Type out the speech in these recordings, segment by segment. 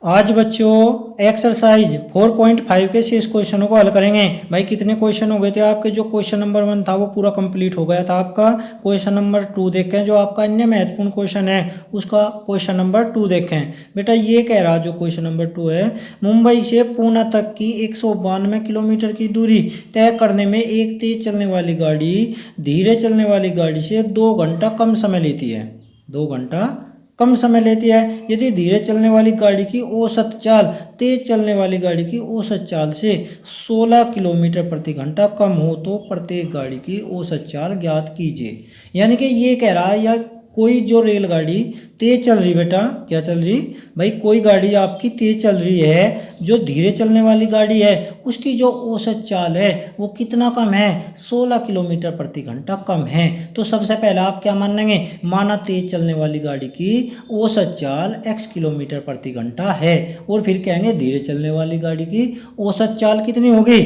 आज बच्चों एक्सरसाइज 4.5 के शेष क्वेश्चनों को हल करेंगे। भाई कितने क्वेश्चन हो गए थे आपके? जो क्वेश्चन नंबर 1 था वो पूरा कंप्लीट हो गया था आपका। क्वेश्चन नंबर 2 देखें, जो आपका अन्य महत्वपूर्ण क्वेश्चन है उसका क्वेश्चन नंबर 2 देखें। बेटा ये कह रहा, जो क्वेश्चन नंबर 2 है, मुंबई से पूना तक की 192 किलोमीटर की दूरी तय करने में एक तेज चलने वाली गाड़ी धीरे चलने वाली गाड़ी से 2 घंटा कम समय लेती है। 2 घंटा कम समय लेती है। यदि धीरे चलने वाली गाड़ी की औसत चाल तेज चलने वाली गाड़ी की औसत चाल से 16 किलोमीटर प्रति घंटा कम हो तो प्रत्येक गाड़ी की औसत चाल ज्ञात कीजिए। यानी कि ये कह रहा है, या कोई जो रेलगाड़ी तेज चल रही, बेटा क्या चल रही भाई, कोई गाड़ी आपकी तेज चल रही है, जो धीरे चलने वाली गाड़ी है उसकी जो औसत चाल है वो कितना कम है? 16 किलोमीटर प्रति घंटा कम है। तो सबसे पहला आप क्या मानेंगे? माना तेज चलने वाली गाड़ी की औसत चाल x किलोमीटर प्रति घंटा है, और फिर कहेंगे धीरे चलने वाली गाड़ी की औसत चाल कितनी होगी?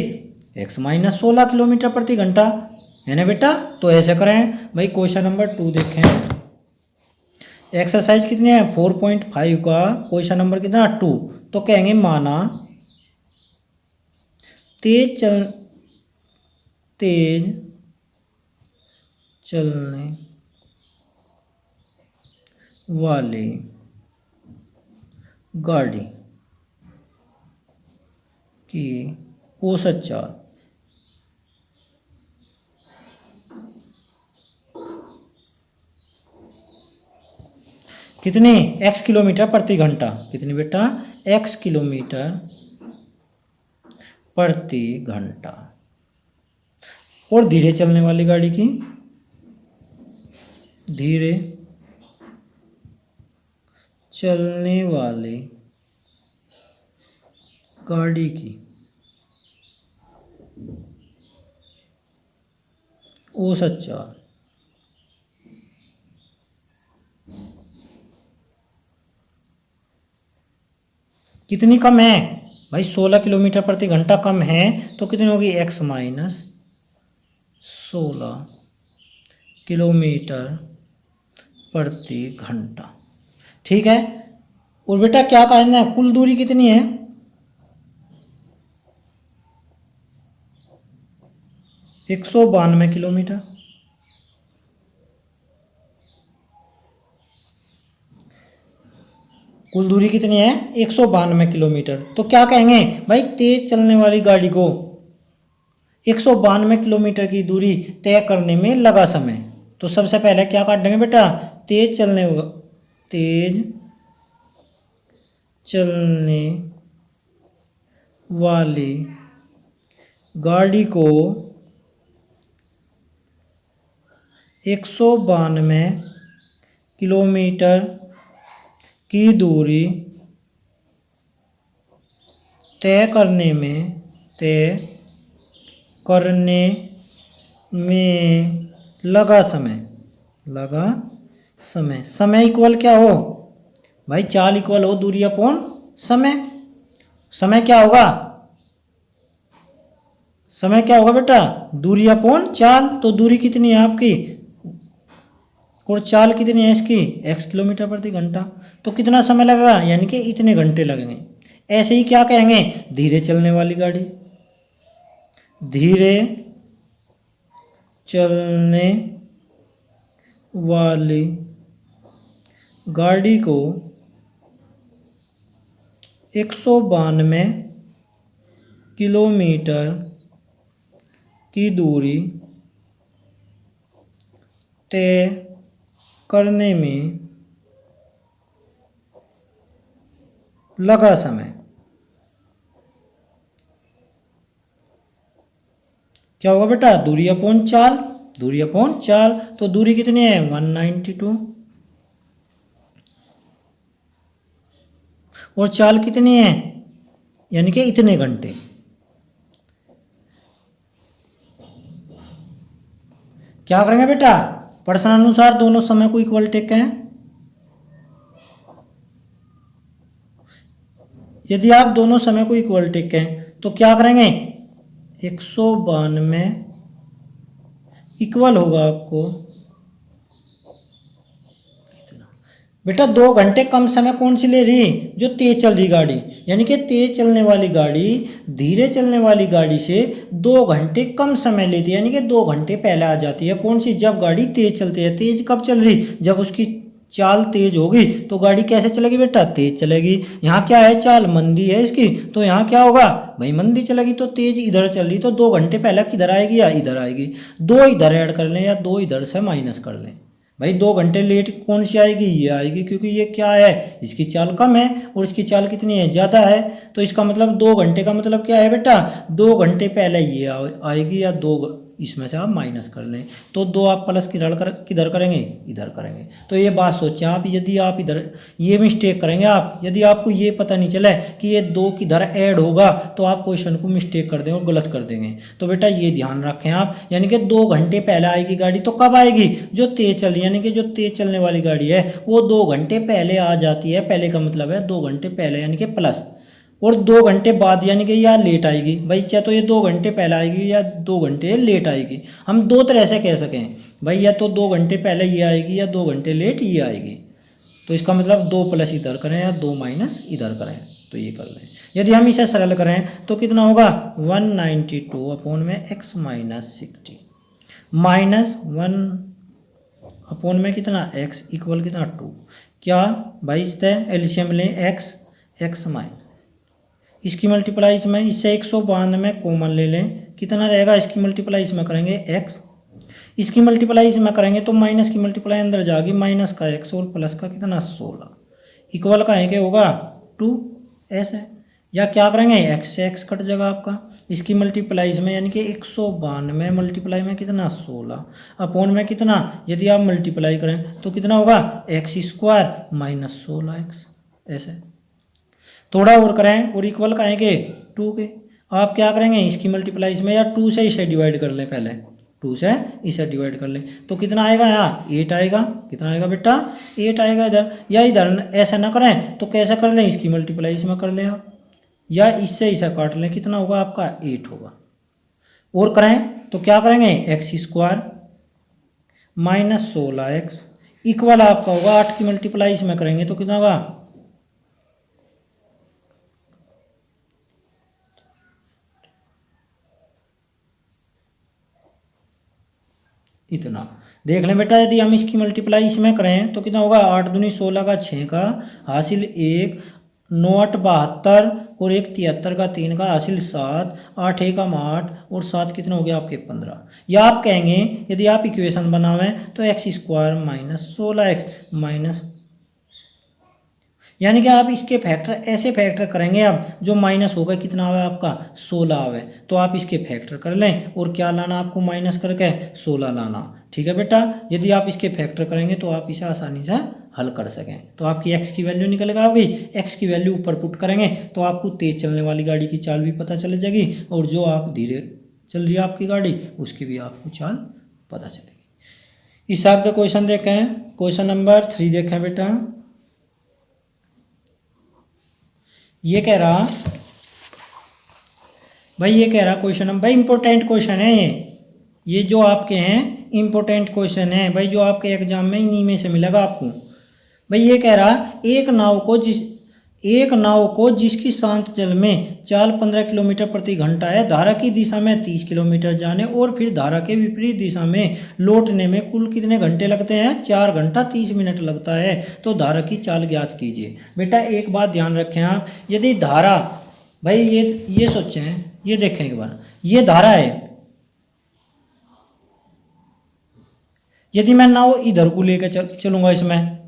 x माइनस 16 किलोमीटर प्रति घंटा, है ना बेटा। तो ऐसे करें भाई। क्वेश्चन नंबर 2 देखें। एक्सरसाइज कितनी है? 4.5 का क्वेश्चन नंबर कितना? 2। तो कहेंगे माना तेज चलने वाली गाड़ी की औसत चाल कितनी? x किलोमीटर प्रति घंटा। कितनी बेटा? x किलोमीटर प्रति घंटा। और धीरे चलने वाली गाड़ी की, धीरे चलने वाली गाड़ी की औसत चाल कितनी कम है भाई? 16 किलोमीटर प्रति घंटा कम है, तो कितनी होगी? x माइनस 16 किलोमीटर प्रति घंटा। ठीक है। और बेटा क्या कहना है, कुल दूरी कितनी है? एक 192 किलोमीटर। कुल दूरी कितनी है? 192 किलोमीटर। तो क्या कहेंगे भाई, तेज चलने वाली गाड़ी को 192 किलोमीटर की दूरी तय करने में लगा समय। तो सबसे पहले क्या काट देंगे बेटा? तेज चलने वाली गाड़ी को 192 किलोमीटर की दूरी तय करने में लगा समय। समय इक्वल क्या हो भाई? चाल इक्वल हो दूरी अपॉन समय। समय क्या होगा? समय क्या होगा बेटा? दूरी अपॉन चाल। तो दूरी कितनी है आपकी और चाल कितनी है इसकी? x किलोमीटर प्रति घंटा। तो कितना समय लगेगा? यानी कि इतने घंटे लगेंगे। ऐसे ही क्या कहेंगे? धीरे चलने वाली गाड़ी, धीरे चलने वाली गाड़ी को 192 किलोमीटर की दूरी तय करने में लगा समय। क्या होगा बेटा? दूरी अपॉन चाल। दूरी अपॉन चाल। तो दूरी कितनी है? 192। और चाल कितनी है? यानी कि इतने घंटे। क्या करेंगे बेटा? प्रश्नानुसार दोनों समय को इक्वल टेक हैं। यदि आप दोनों समय को इक्वल टेक हैं तो क्या करेंगे? 192 इक्वल होगा आपको बेटा 2 घंटे कम समय कौन सी ले रही, जो तेज चल रही गाड़ी, यानी कि तेज चलने वाली गाड़ी धीरे चलने वाली गाड़ी से 2 घंटे कम समय लेती है, यानी कि 2 घंटे पहले आ जाती है। कौन सी, जब गाड़ी तेज चलती है। तेज कब चल रही, जब उसकी चाल तेज होगी तो गाड़ी कैसे चलेगी बेटा, तेज चलेगी। यहाँ क्या है, चाल मंदी है इसकी, तो यहाँ क्या होगा भाई, मंदी चलेगी। तो तेज इधर चल रही तो 2 घंटे पहले किधर आएगी, या इधर आएगी। दो इधर ऐड कर लें या दो इधर से माइनस कर लें। भाई 2 घंटे लेट कौन सी आएगी, ये आएगी, क्योंकि ये क्या है, इसकी चाल कम है और इसकी चाल कितनी है, ज़्यादा है। तो इसका मतलब 2 घंटे का मतलब क्या है बेटा, 2 घंटे पहले ये आएगी, या दो इसमें से आप माइनस कर लें। तो दो आप प्लस किधर करेंगे, इधर करेंगे। तो ये बात सोचें आप, यदि आप इधर ये मिस्टेक करेंगे आप, यदि आपको ये पता नहीं चला कि ये दो किधर ऐड होगा, तो आप क्वेश्चन को मिस्टेक कर देंगे और गलत कर देंगे। तो बेटा ये ध्यान रखें आप, यानी कि 2 घंटे पहले आएगी गाड़ी, तो कब आएगी, जो तेज चल रही है, यानी कि जो तेज चलने वाली गाड़ी है वो 2 घंटे पहले आ जाती है। पहले का मतलब है 2 घंटे पहले, यानी कि प्लस। और 2 घंटे बाद यानी कि या लेट आएगी। भाई चाहे तो ये 2 घंटे पहले आएगी या 2 घंटे लेट आएगी। हम दो तरह से कह सकें भाई, या तो 2 घंटे पहले ये आएगी या 2 घंटे लेट ये आएगी। तो इसका मतलब 2 प्लस इधर करें या 2 माइनस इधर करें, तो ये कर लें। यदि हम इसे सरल करें तो कितना होगा, 192 अपॉन में x माइनस 60 माइनस 1 अपॉन में कितना x इक्वल कितना 2। क्या भाई इस तरह एलसीएम लें, x माइनस इसकी मल्टीप्लाई इसमें, इससे 192 कॉमन ले लें, कितना रहेगा, इसकी मल्टीप्लाई इसमें करेंगे x, इसकी मल्टीप्लाई इसमें करेंगे तो माइनस की मल्टीप्लाई अंदर जाएगी, माइनस का x और प्लस का कितना 16 इक्वल का है क्या होगा 2 ऐसे। या क्या करेंगे, x से x कट जाएगा आपका, इसकी मल्टीप्लाई इसमें यानी कि 192 मल्टीप्लाई में कितना 16 अपॉन में कितना, यदि आप मल्टीप्लाई करें तो कितना होगा x स्क्वायर माइनस 16x ऐसे। थोड़ा और करें और इक्वल का है कि 2 के, आप क्या करेंगे, इसकी मल्टीप्लाई इसमें या 2 से इसे डिवाइड कर लें, पहले 2 से इसे डिवाइड कर लें तो कितना आएगा, यहाँ 8 आएगा। कितना आएगा बेटा, 8 आएगा इधर। या इधर ऐसा ना करें तो कैसे कर लें, इसकी मल्टीप्लाई इसमें कर लें आप, या इससे इसे काट लें, कितना होगा आपका 8 होगा। और करें तो क्या करेंगे, x square minus 16x equal आपका होगा 8 की मल्टीप्लाई इसमें करेंगे तो कितना होगा, इतना। देख लें बेटा, यदि हम इसकी मल्टीप्लाई इसमें करें तो कितना होगा, 8 दूनी 16 का 6 का हासिल 1, 9 8 72 और 1 73 का 3 का हासिल 7, 8 1 8 और 7 कितने हो गए आपके 15। या आप कहेंगे यदि आप इक्वेशन बनावें तो x square minus 16x minus, यानी कि आप इसके फैक्टर ऐसे फैक्टर करेंगे अब जो माइनस होगा कितना आवे आपका 16 आवे, तो आप इसके फैक्टर कर लें और क्या लाना आपको माइनस करके 16 लाना। ठीक है बेटा, यदि आप इसके फैक्टर करेंगे तो आप इसे आसानी से हल कर सकें। तो आपकी x की वैल्यू निकल कर आओगी, x की वैल्यू ऊपर पुट करेंगे तो आपको तेज चलने वाली गाड़ी की चाल भी पता चल जाएगी और जो आप धीरे चल रही है आपकी गाड़ी उसकी भी आपको चाल पता चलेगी। इस आगे क्वेश्चन देखें, क्वेश्चन नंबर 3 देखें बेटा। ये कह रहा भाई, ये कह रहा क्वेश्चन हम भाई इंपॉर्टेंट क्वेश्चन है ये जो आपके हैं इंपॉर्टेंट क्वेश्चन है भाई, जो आपके एग्जाम में इन्हीं में से मिलेगा आपको। भाई ये कह रहा एक नाव को जिसकी शांत जल में चाल 15 किलोमीटर प्रति घंटा है, धारा की दिशा में 30 किलोमीटर जाने और फिर धारा के विपरीत दिशा में लौटने में कुल कितने घंटे लगते हैं, 4 घंटा 30 मिनट लगता है, तो धारा की चाल ज्ञात कीजिए। बेटा एक बात ध्यान रखें आप, यदि धारा भाई ये सोचें, ये देखें एक बार, ये धारा है, यदि मैं नाव इधर को लेकर चलूंगा इसमें,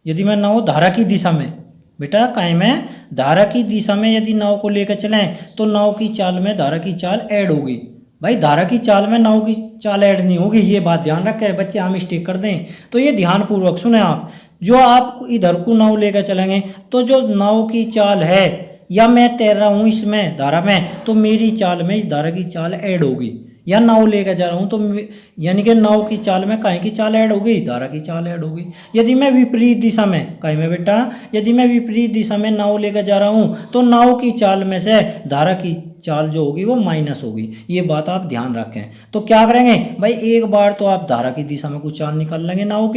यदि मैं नाव धारा की दिशा में, बेटा काहे में धारा की दिशा में यदि नाव को लेकर चलें तो नाव की चाल में धारा की चाल ऐड होगी। भाई धारा की चाल में नाव की चाल ऐड नहीं होगी, ये बात ध्यान रखें बच्चे, हम मिस्टेक कर दें तो ये ध्यान पूर्वक सुने आप। जो आप इधर को नाव लेकर चलेंगे तो जो नाव की चाल है, या मैं तैर रहा हूँ इसमें धारा में, तो मेरी चाल में इस धारा की चाल ऐड होगी। या नाव लेकर जा रहा हूँ तो यानी कि नाव की चाल में काहे की चाल ऐड हो गई, धारा की चाल ऐड हो गई। यदि मैं विपरीत दिशा में, काहे में बेटा, यदि मैं विपरीत दिशा में नाव लेकर जा रहा हूँ तो नाव की चाल में से धारा की चाल जो होगी वो माइनस होगी। ये बात आप ध्यान रखें। तो क्या करेंगे भाई, एक बार तो आप धारा की दिशा में कुछ चाल निकाल लेंगे, नाव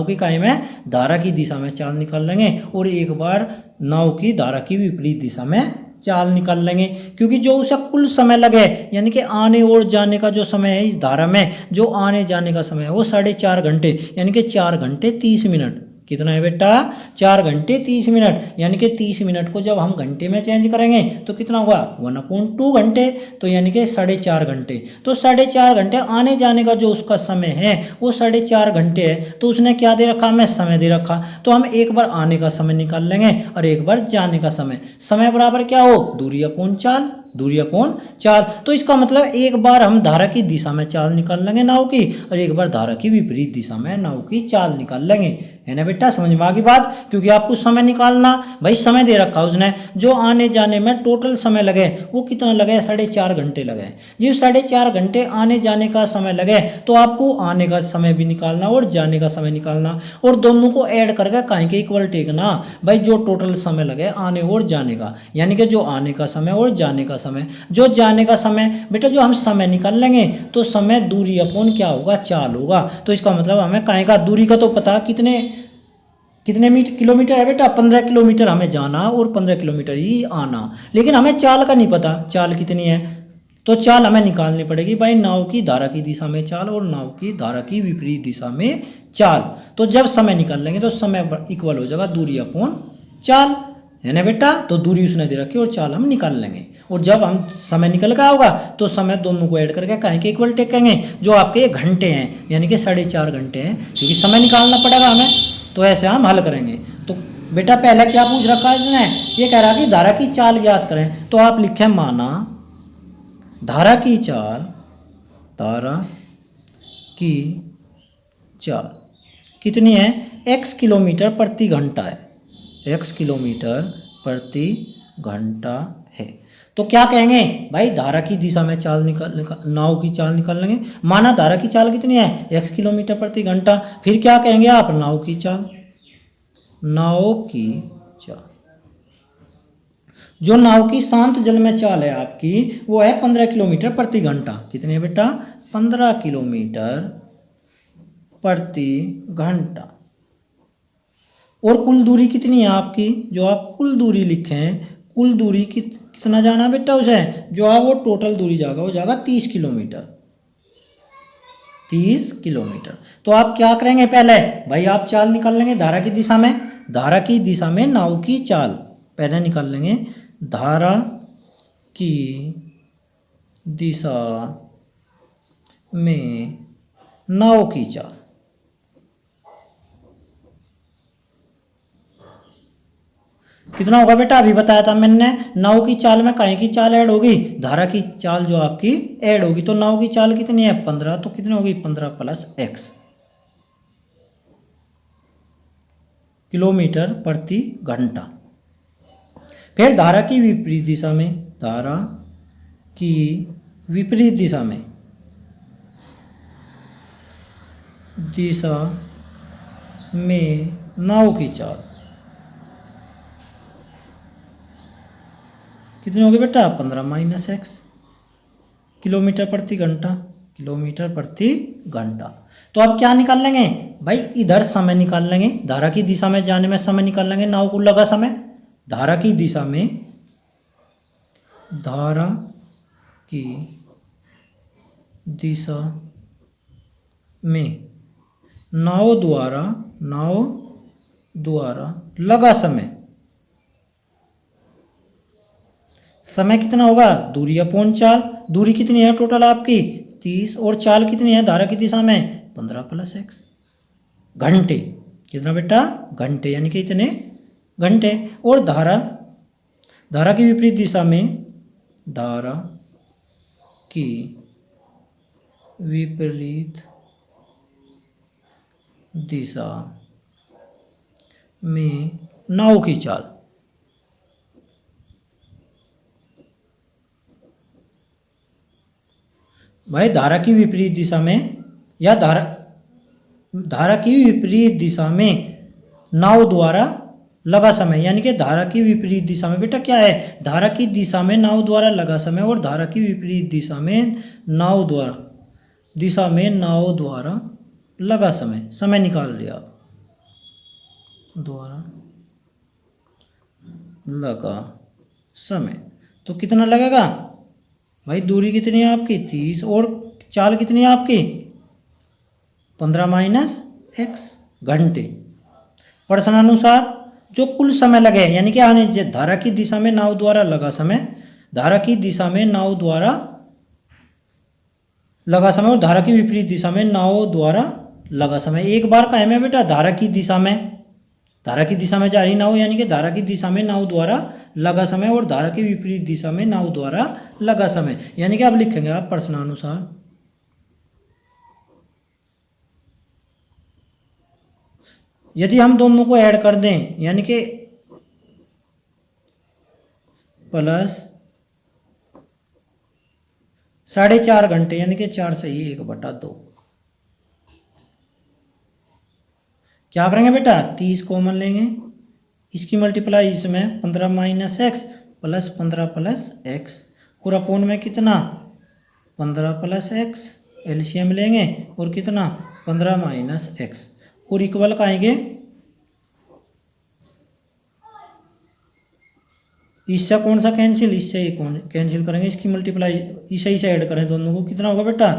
की काहे में धारा की दिशा में चाल निकाल लेंगे, और एक बार नाव की धारा की विपरीत दिशा में चाल निकाल लेंगे। क्योंकि जो उसे कुल समय लगे, यानी कि आने और जाने का जो समय है इस धारा में, जो आने जाने का समय है वो 4.5 घंटे, यानी कि 4 घंटे 30 मिनट। कितना है बेटा, 4 घंटे 30 मिनट। यानी कि 30 मिनट को जब हम घंटे में चेंज करेंगे तो कितना होगा, 1/2 घंटे, तो यानी कि 4.5 घंटे। तो 4.5 घंटे आने जाने का जो उसका समय है वो 4.5 घंटे है। तो उसने क्या दे रखा, हमें समय दे रखा, तो हम एक बार आने का समय निकाल लेंगे और एक बार जाने का समय। समय बराबर क्या हो, दूरी अपॉन चाल, दूरी अपॉन चाल। तो इसका मतलब एक बार हम धारा की दिशा में चाल निकाल लेंगे नाव की, और एक बार धारा की विपरीत दिशा में नाव की चाल निकाल लेंगे। है ना बेटा, समझ में आ गई बात। क्योंकि आपको समय निकालना, भाई समय दे रखा उसने, जो आने जाने में टोटल समय लगे वो कितना लगे, 4.5 घंटे लगे। जब 4.5 घंटे आने जाने का समय लगे तो आपको आने का समय भी निकालना और जाने का समय निकालना, और दोनों को ऐड करके काहे के इक्वल टेकना, भाई जो टोटल समय लगे आने और जाने का, यानी कि जो आने का समय और जाने का समय। जो जाने का समय बेटा, जो हम समय निकाल लेंगे तो समय दूरी अपॉन क्या होगा, चाल होगा। तो इसका मतलब हमें काहे का, दूरी का तो पता कितने किलोमीटर है बेटा, 15 किलोमीटर हमें जाना और 15 किलोमीटर ही आना, लेकिन हमें चाल का नहीं पता, चाल कितनी है। तो चाल हमें निकालनी पड़ेगी भाई, नाव की धारा की दिशा में चाल और नाव की धारा की विपरीत दिशा में चाल। तो जब समय निकाल लेंगे तो समय इक्वल हो जाएगा दूरी अपॉन चाल, है ना बेटा। तो दूरी उसने दे रखी और चाल हम निकाल लेंगे, और जब हम समय निकल गया होगा तो समय दोनों को ऐड करके काहे के इक्वल टेकेंगे, जो आपके घंटे हैं, यानी कि 4.5 घंटे हैं, क्योंकि समय निकालना पड़ेगा हमें। तो ऐसे हम हल करेंगे। तो बेटा पहले क्या पूछ रखा है इसने, ये कह रहा कि धारा की चाल ज्ञात करें। तो आप लिखें माना धारा की चाल, धारा की चाल कितनी है, x किलोमीटर प्रति घंटा है, x किलोमीटर प्रति घंटा है। तो क्या कहेंगे भाई, धारा की दिशा में चाल नाव की चाल निकाल लेंगे। माना धारा की चाल कितनी है, x किलोमीटर प्रति घंटा। फिर क्या कहेंगे आप, नाव की चाल, नाव की चाल। जो नाव की शांत जल में चाल है आपकी वो है 15 किलोमीटर प्रति घंटा। कितनी है बेटा, 15 किलोमीटर प्रति घंटा। और कुल दूरी कितनी है आपकी, जो आप कुल दूरी लिखें, कुल दूरी कितना जाना बेटा उसे, जो आप वो टोटल दूरी जाएगा वो जाएगा 30 किलोमीटर, 30 किलोमीटर। तो आप क्या करेंगे, पहले भाई आप चाल निकाल लेंगे धारा की दिशा में, धारा की दिशा में नाव की चाल पहले निकाल लेंगे, धारा की दिशा में नाव की चाल। कितना होगा बेटा, अभी बताया था मैंने, नाव की चाल में काहे की चाल ऐड होगी, धारा की चाल जो आपकी ऐड होगी। तो नाव की चाल कितनी है, 15, तो कितनी होगी, 15 प्लस x किलोमीटर प्रति घंटा। फिर धारा की विपरीत दिशा में, धारा की विपरीत दिशा में, नाव की चाल कितनी होगी बेटा, 15 माइनस x किलोमीटर प्रति घंटा, किलोमीटर प्रति घंटा। तो अब क्या निकाल लेंगे भाई, इधर समय निकाल लेंगे, धारा की दिशा में जाने में समय निकाल लेंगे, नाव को लगा समय, धारा की दिशा में, धारा की दिशा में नाव द्वारा लगा समय, समय कितना होगा, दूरी अपॉन चाल। दूरी कितनी है टोटल आपकी 30, और चाल कितनी है धारा की दिशा में 15 प्लस x घंटे। कितना बेटा, घंटे, यानी कि इतने घंटे। और धारा की विपरीत दिशा में, धारा की विपरीत दिशा में नाव की चाल। भाई धारा की विपरीत दिशा में या धारा की विपरीत दिशा में नाव द्वारा लगा समय, यानी कि धारा की विपरीत दिशा में बेटा क्या है, धारा की दिशा में नाव द्वारा लगा समय और धारा की विपरीत दिशा में नाव द्वारा लगा समय, समय निकाल लिया द्वारा लगा समय। तो कितना लगेगा भाई, दूरी कितनी है आपकी 30 और चाल कितनी है आपकी 15 माइनस x घंटे। प्रश्नानुसार जो कुल समय लगे, यानी कि आने धारा की दिशा में नाव द्वारा लगा समय, धारा की दिशा में नाव द्वारा लगा समय और धारा की विपरीत दिशा में नाव द्वारा लगा समय। एक बार का है मैं बेटा धारा की दिशा में जा रही नाव, यानी कि धारा की दिशा में नाव द्वारा लगा समय और धारा की विपरीत दिशा में नाव द्वारा लगा समय, यानी कि अब लिखेंगे आप प्रश्नानुसार यदि हम दोनों को ऐड कर दें, यानी कि प्लस 4.5 घंटे, यानी कि 4 से ही 1/2, क्या करेंगे बेटा 30 कॉमन लेंगे, इसकी मल्टीप्लाई इसमें 15 minus x plus 15 plus x और अपोन में कितना 15 प्लस एक्स, एलसीएम लेंगे और कितना 15 माइनस एक्स और इक्वल का आएंगे, इससे कौन सा कैंसिल, इससे ही कौन कैंसिल करेंगे, इसकी मल्टीप्लाई इसे ऐड करें दोनों को, कितना होगा बेटा,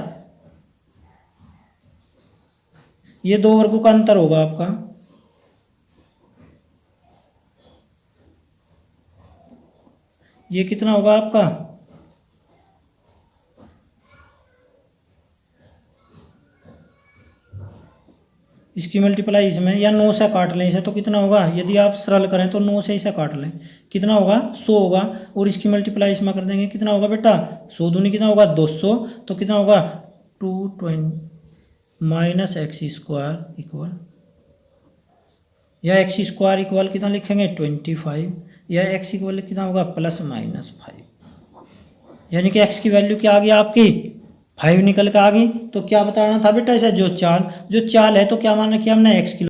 ये 2 वर्गों का अंतर होगा आपका, ये कितना होगा आपका, इसकी मल्टीप्लाई इसमें, या 9 से काट लें इसे तो कितना होगा, यदि आप सरल करें तो 9 से इसे काट लें, कितना होगा 100 होगा और इसकी मल्टीप्लाई इसमें कर देंगे, कितना होगा बेटा 100 दूनी कितना होगा 200, तो कितना होगा 220 माइनस एक्स स्क्वायर इक्वल, या एक्स स्क्वायर इक्वल कितना लिखेंगे 25, या एक्स इक्वल कितना होगा प्लस माइनस 5, यानी कि एक्स की वैल्यू क्या आ गई आपकी 5 निकल के आ गई। तो क्या बताना था बेटा इसे, जो चाल है तो क्या माना कि हमने एक्स की